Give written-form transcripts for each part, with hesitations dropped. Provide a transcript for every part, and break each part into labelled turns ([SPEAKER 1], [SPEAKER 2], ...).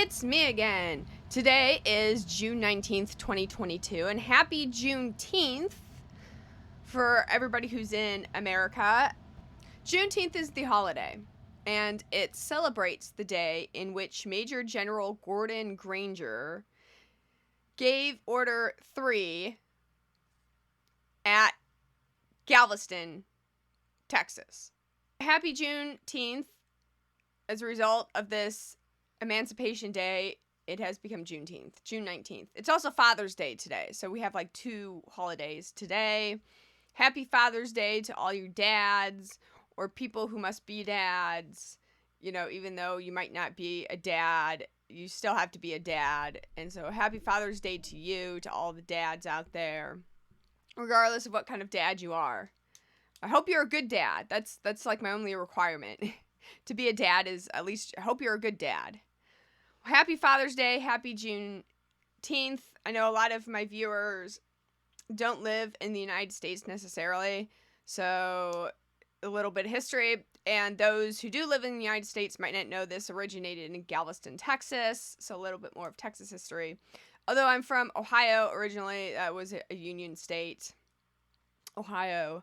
[SPEAKER 1] It's me again. Today is June 19th, 2022, and happy Juneteenth for everybody who's in America. Juneteenth is the holiday, and it celebrates the day in which Major General Gordon Granger gave Order 3 at Galveston, Texas. Happy Juneteenth. As a result of this Emancipation Day, it has become Juneteenth, June 19th. It's also Father's Day today, so we have like two holidays today. Happy Father's Day to all your dads or people who must be dads. You know, even though you might not be a dad, you still have to be a dad. And so happy Father's Day to you, to all the dads out there, regardless of what kind of dad you are. I hope you're a good dad. That's like my only requirement. To be a dad is at least, I hope you're a good dad. Happy Father's Day. Happy Juneteenth. I know a lot of my viewers don't live in the United States necessarily, so a little bit of history. And those who do live in the United States might not know this originated in Galveston, Texas, so a little bit more of Texas history. Although I'm from Ohio originally, that was a Union state, Ohio.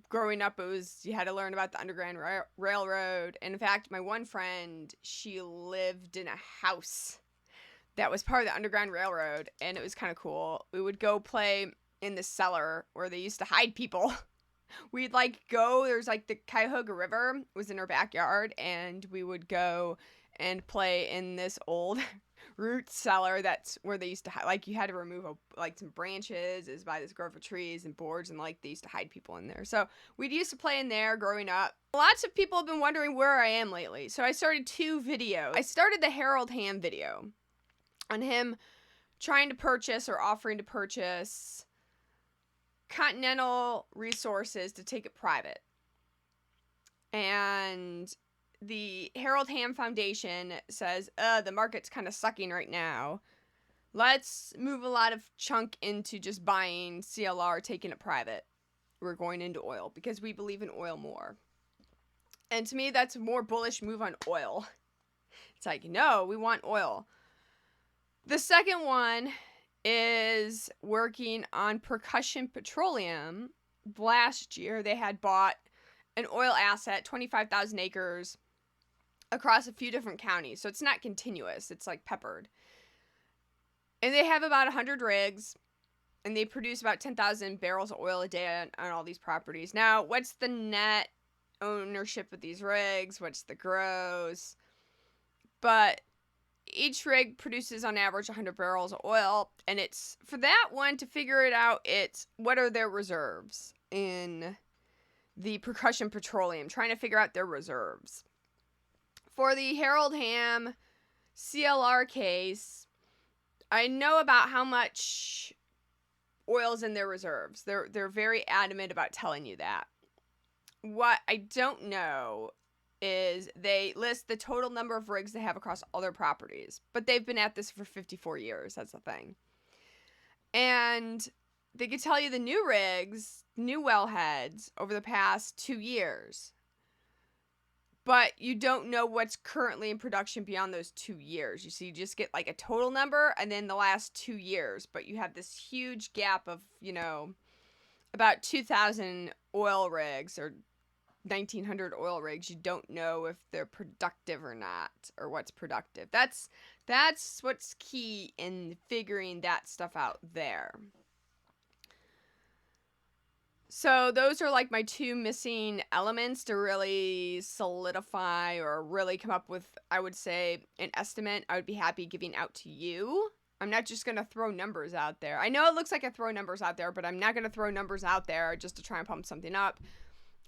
[SPEAKER 1] Growing up, you had to learn about the Underground Railroad. And in fact, my one friend, she lived in a house that was part of the Underground Railroad, and it was kind of cool. We would go play in the cellar where they used to hide people. We'd there's the Cuyahoga River was in our backyard, and we would go and play in this old root cellar. That's where they used to you had to remove some branches. It was by this grove of trees and boards, and they used to hide people in there. So we'd used to play in there growing up. Lots of people have been wondering where I am lately, so I started 2 videos. I started the Harold Ham video on him trying to purchase or offering to purchase Continental Resources to take it private, and the Harold Ham Foundation says, the market's kind of sucking right now. Let's move a lot of chunk into just buying CLR, taking it private. We're going into oil because we believe in oil more. And to me, that's a more bullish move on oil. It's no, we want oil. The second one is working on Percussion Petroleum. Last year, they had bought an oil asset, 25,000 acres, across a few different counties. So it's not continuous. It's peppered. And they have about 100 rigs, and they produce about 10,000 barrels of oil a day on all these properties. Now, what's the net ownership of these rigs? What's the gross? But each rig produces on average 100 barrels of oil, and it's for that one to figure it out, it's what are their reserves in the Percussion Petroleum, trying to figure out their reserves. For the Harold Ham CLR case, I know about how much oil's in their reserves. They're very adamant about telling you that. What I don't know is they list the total number of rigs they have across all their properties. But they've been at this for 54 years. That's the thing. And they could tell you the new rigs, new wellheads over the past 2 years. But you don't know what's currently in production beyond those 2 years. You see, you just get a total number and then the last 2 years. But you have this huge gap of, about 2,000 oil rigs or 1,900 oil rigs. You don't know if they're productive or not, or what's productive. That's what's key in figuring that stuff out there. So those are my 2 missing elements to really solidify or really come up with, I would say, an estimate I would be happy giving out to you. I'm not just going to throw numbers out there. I know it looks like I throw numbers out there, but I'm not going to throw numbers out there just to try and pump something up.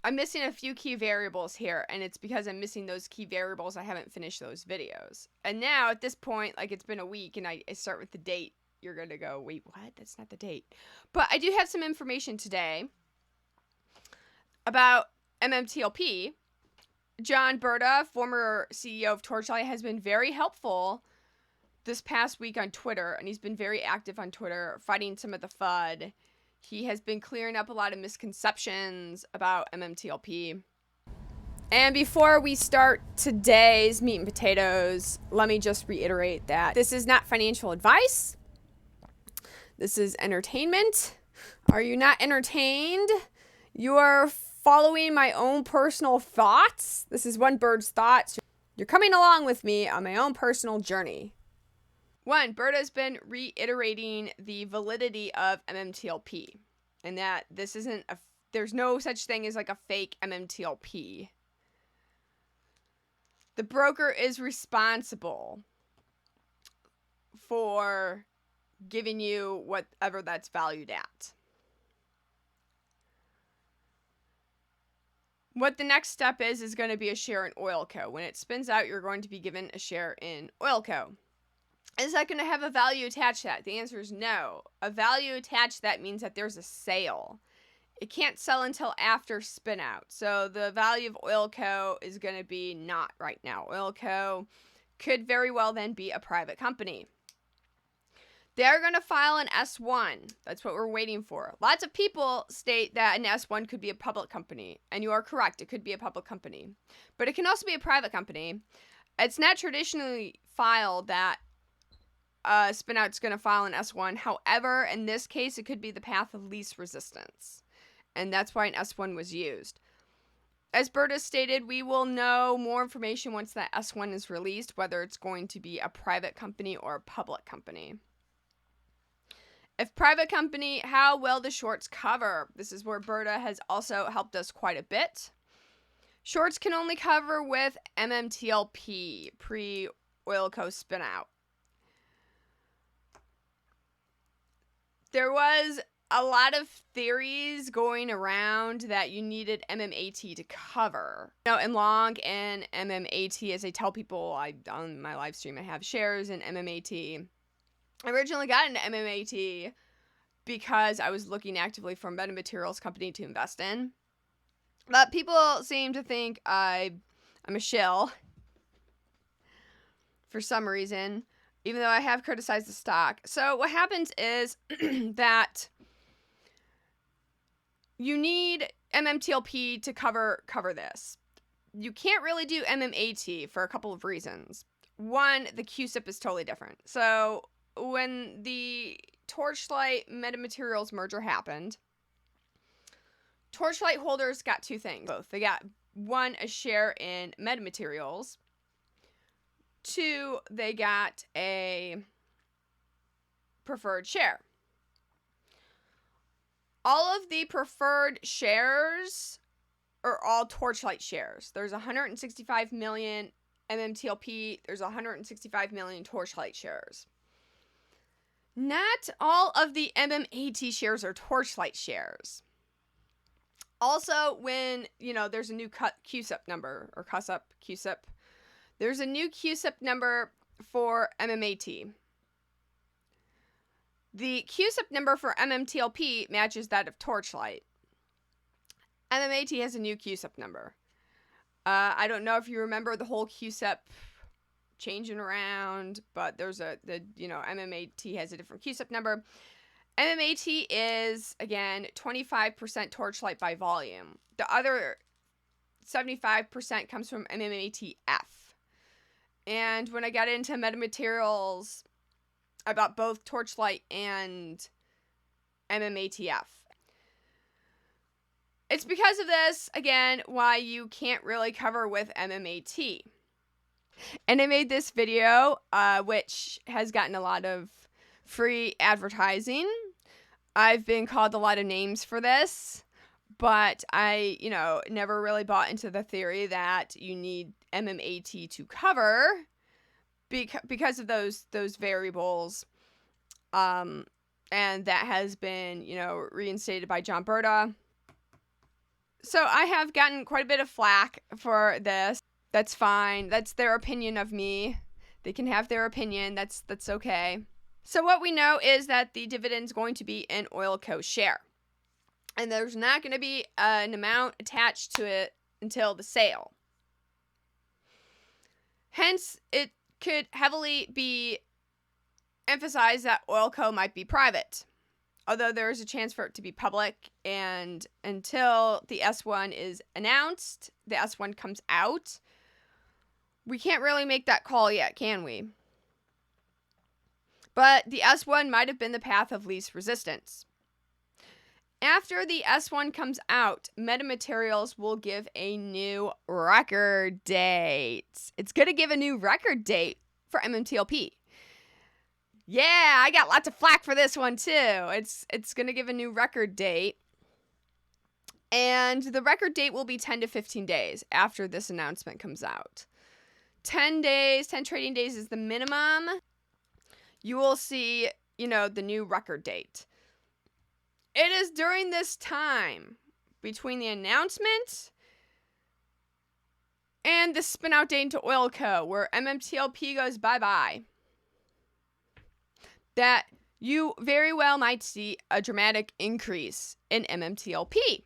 [SPEAKER 1] I'm missing a few key variables here, and it's because I'm missing those key variables I haven't finished those videos. And now, at this point, it's been a week, and I start with the date. You're going to go, wait, what? That's not the date. But I do have some information today about MMTLP. John Berta, former CEO of Torchlight, has been very helpful this past week on Twitter, and he's been very active on Twitter, fighting some of the FUD. He has been clearing up a lot of misconceptions about MMTLP. And before we start today's meat and potatoes, let me just reiterate that this is not financial advice. This is entertainment. Are you not entertained? You are following my own personal thoughts. This is one bird's thoughts. You're coming along with me on my own personal journey. One, Berta's been reiterating the validity of MMTLP and that there's no such thing as like a fake MMTLP. The broker is responsible for giving you whatever that's valued at. What the next step is going to be a share in Oilco. When it spins out, you're going to be given a share in Oilco. Is that going to have a value attached to that? The answer is no. A value attached to that means that there's a sale. It can't sell until after spin out. So the value of Oilco is going to be not right now. Oilco could very well then be a private company. They're going to file an S1. That's what we're waiting for. Lots of people state that an S1 could be a public company. And you are correct. It could be a public company. But it can also be a private company. It's not traditionally filed that spin out's going to file an S1. However, in this case, it could be the path of least resistance. And that's why an S1 was used. As Berta stated, we will know more information once that S1 is released, whether it's going to be a private company or a public company. If private company, how will the shorts cover? This is where Berta has also helped us quite a bit. Shorts can only cover with MMTLP, pre-Oilco spin out. There was a lot of theories going around that you needed MMAT to cover. In long and MMAT, as I tell people on my live stream, I have shares in MMAT. I originally got into MMAT because I was looking actively for a metamaterials company to invest in. But people seem to think I'm a shill for some reason, even though I have criticized the stock. So what happens is that you need MMTLP to cover this. You can't really do MMAT for a couple of reasons. One, the QSIP is totally different. So when the Torchlight Metamaterials merger happened, Torchlight holders got two things. Both. They got, one, a share in Metamaterials. Two, they got a preferred share. All of the preferred shares are all Torchlight shares. There's 165 million MMTLP. There's 165 million Torchlight shares. Not all of the MMAT shares are Torchlight shares. Also, when, there's a new QSIP number, or QSIP. There's a new QSIP number for MMAT. The QSIP number for MMTLP matches that of Torchlight. MMAT has a new QSIP number. I don't know if you remember the whole QSIP changing around, but there's MMAT has a different QSIP number. MMAT is, again, 25% Torchlight by volume. The other 75% comes from MMATF. And when I got into metamaterials, I bought both Torchlight and MMATF. It's because of this, again, why you can't really cover with MMAT. And I made this video, which has gotten a lot of free advertising. I've been called a lot of names for this, but I, never really bought into the theory that you need MMAT to cover because of those variables. And that has been, reinstated by John Berta. So I have gotten quite a bit of flack for this. That's fine. That's their opinion of me. They can have their opinion. That's okay. So what we know is that the dividend's going to be an Oilco share. And there's not going to be an amount attached to it until the sale. Hence, it could heavily be emphasized that Oilco might be private. although there is a chance for it to be public. And until the S1 is announced, the S1 comes out, we can't really make that call yet, can we? But the S1 might have been the path of least resistance. After the S1 comes out, Metamaterials will give a new record date. It's going to give a new record date for MMTLP. Yeah, I got lots of flack for this one too. It's going to give a new record date. And the record date will be 10 to 15 days after this announcement comes out. 10 days, 10 trading days is the minimum. You will see, the new record date. It is during this time between the announcement and the spin out date into Oil Co., where MMTLP goes bye-bye, that you very well might see a dramatic increase in MMTLP.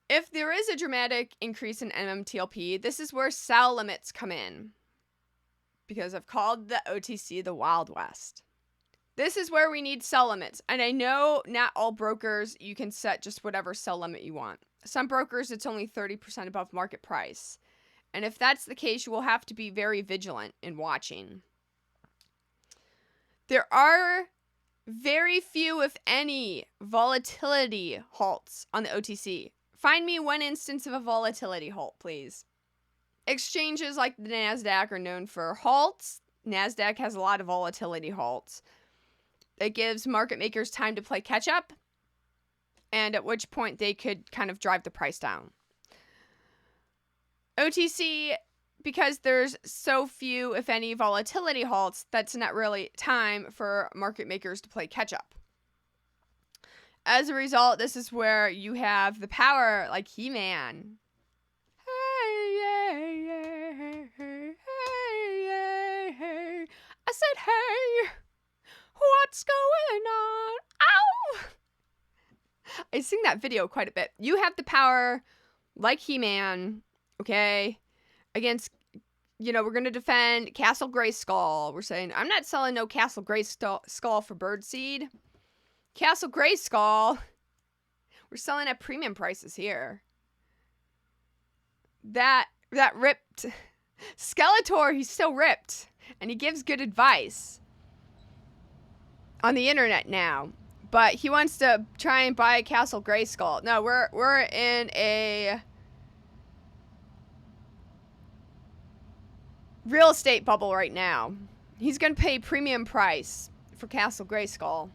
[SPEAKER 1] If there is a dramatic increase in MMTLP, this is where sell limits come in, because I've called the OTC the Wild West. This is where we need sell limits. And I know not all brokers, you can set just whatever sell limit you want. Some brokers, it's only 30% above market price. And if that's the case, you will have to be very vigilant in watching. There are very few, if any, volatility halts on the OTC. Find me one instance of a volatility halt, please. Exchanges like the NASDAQ are known for halts. NASDAQ has a lot of volatility halts. It gives market makers time to play catch up, and at which point they could kind of drive the price down. OTC, because there's so few, if any, volatility halts, that's not really time for market makers to play catch up. As a result, this is where you have the power like He-Man. Hey, hey, hey, hey, hey, hey, hey. I said, hey. What's going on? Ow! I sing that video quite a bit. You have the power, like He-Man, okay, against, we're going to defend Castle Grayskull. We're saying, I'm not selling no Castle Grayskull for birdseed. Castle Grayskull, we're selling at premium prices here. That ripped Skeletor, he's still ripped, and he gives good advice on the internet now, but he wants to try and buy Castle Grayskull. No, we're in a real estate bubble right now. He's gonna pay premium price for Castle Grayskull.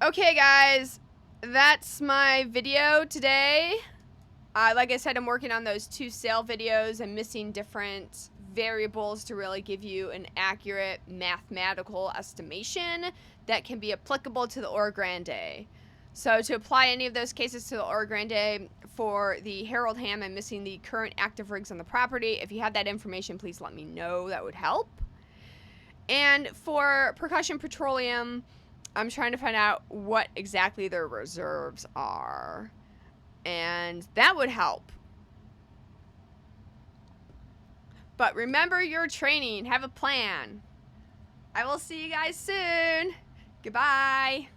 [SPEAKER 1] Okay, guys, that's my video today. Like I said, I'm working on those 2 sale videos. I'm missing different variables to really give you an accurate mathematical estimation that can be applicable to the Oro Grande. So to apply any of those cases to the Oro Grande for the Harold Ham, I'm missing the current active rigs on the property. If you have that information, please let me know. That would help. And for Percussion Petroleum, I'm trying to find out what exactly their reserves are. And that would help. But remember your training. Have a plan. I will see you guys soon. Goodbye.